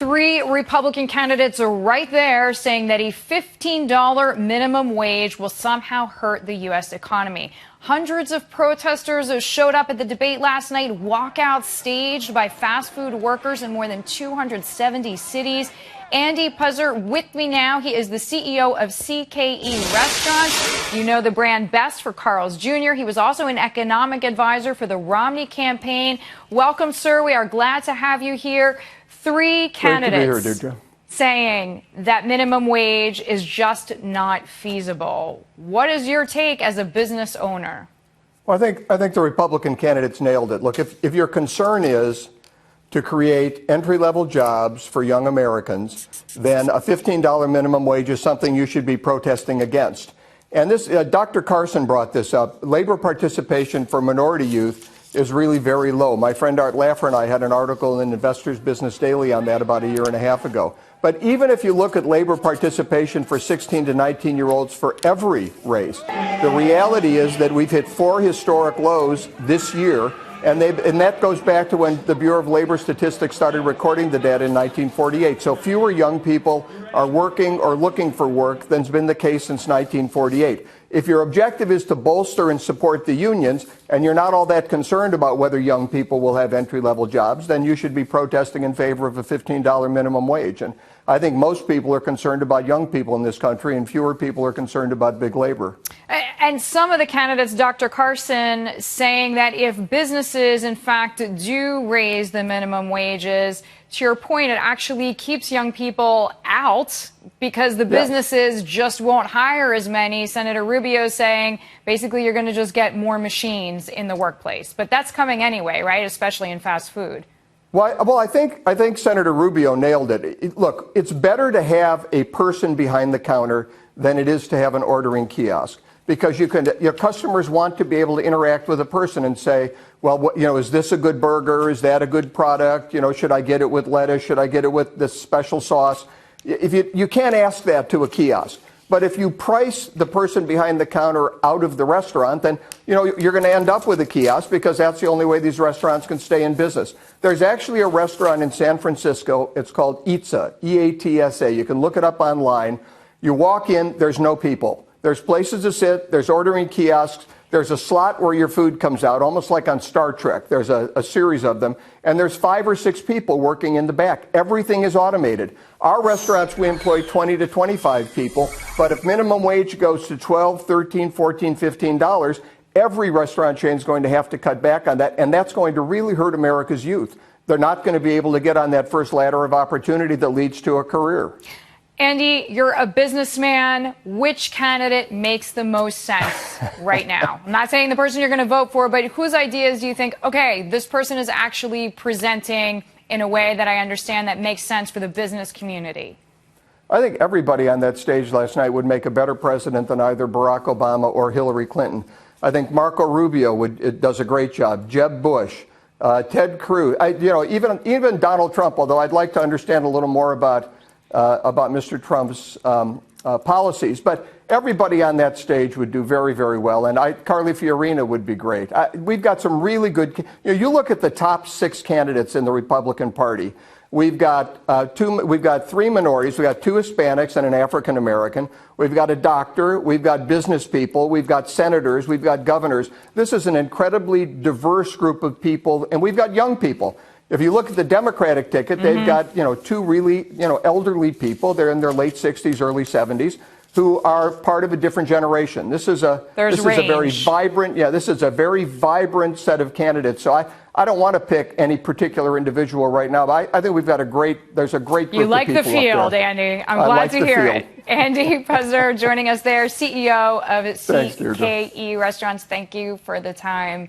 Three Republican candidates are right there saying that a $15 minimum wage will somehow hurt the U.S. economy. Hundreds of protesters showed up at the debate last night, walkouts staged by fast food workers in more than 270 cities. Andy Puzder with me now. He is the CEO of CKE Restaurants. You know the brand best for Carl's Jr. He was also an economic advisor for the Romney campaign. Welcome, sir. We are glad to have you here. Three candidates Great to be here, Deirdre. Saying that minimum wage is just not feasible. What is your take as a business owner? Well, I think the Republican candidates nailed it. Look, if your concern is to create entry-level jobs for young Americans, then a $15 minimum wage is something you should be protesting against. And this, Dr. Carson brought this up. Labor participation for minority youth is really very low. My friend Art Laffer and I had an article in Investors Business Daily on that about a year and a half ago. But even if you look at labor participation for 16 to 19-year-olds for every race, the reality is that we've hit 4 historic lows this year, and that goes back to when the Bureau of Labor Statistics started recording the data in 1948. So fewer young people are working or looking for work than's been the case since 1948. If your objective is to bolster and support the unions, and you're not all that concerned about whether young people will have entry-level jobs, then you should be protesting in favor of a $15 minimum wage. And I think most people are concerned about young people in this country, and fewer people are concerned about big labor. And some of the candidates, Dr. Carson, saying that if businesses, in fact, do raise the minimum wages, to your point, it actually keeps young people out because the businesses just won't hire as many. Senator Rubio saying basically you're going to just get more machines in the workplace. But that's coming anyway, right? Especially in fast food. Well, I think Senator Rubio nailed it. Look, it's better to have a person behind the counter than it is to have an ordering kiosk, because your customers want to be able to interact with a person and say, well, is this a good burger? Is that a good product? Should I get it with lettuce? Should I get it with this special sauce? If you can't ask that to a kiosk. But if you price the person behind the counter out of the restaurant, then you're going to end up with a kiosk, because that's the only way these restaurants can stay in business. There's actually a restaurant in San Francisco. It's called Eatsa, E-A-T-S-A. You can look it up online. You walk in, there's no people. There's places to sit. There's ordering kiosks. There's a slot where your food comes out, almost like on Star Trek. There's a series of them. And there's 5 or 6 people working in the back. Everything is automated. Our restaurants, we employ 20 to 25 people. But if minimum wage goes to $12, $13, $14, $15, every restaurant chain is going to have to cut back on that. And that's going to really hurt America's youth. They're not going to be able to get on that first ladder of opportunity that leads to a career. Andy, you're a businessman. Which candidate makes the most sense right now? I'm not saying the person you're going to vote for, but whose ideas do you think, okay, this person is actually presenting in a way that I understand that makes sense for the business community? I think everybody on that stage last night would make a better president than either Barack Obama or Hillary Clinton. I think Marco Rubio does a great job. Jeb Bush, Ted Cruz, even Donald Trump, although I'd like to understand a little more about Mr. Trump's policies. But everybody on that stage would do very, very well. And Carly Fiorina would be great. We've got some really good, you look at the top 6 candidates in the Republican Party. We've got 3 minorities. We've got 2 Hispanics and an African American. We've got a doctor. We've got business people. We've got senators. We've got governors. This is an incredibly diverse group of people. And we've got young people. If you look at the Democratic ticket, they've got, 2 really, elderly people. They're in their late 60s, early 70s, who are part of a different generation. This is a very vibrant set of candidates. So I don't want to pick any particular individual right now, but I think we've got there's a great group of people. You like the field, Andy. I'm glad to hear it. Andy Puzder joining us there, CEO of CKE Restaurants. Thank you for the time.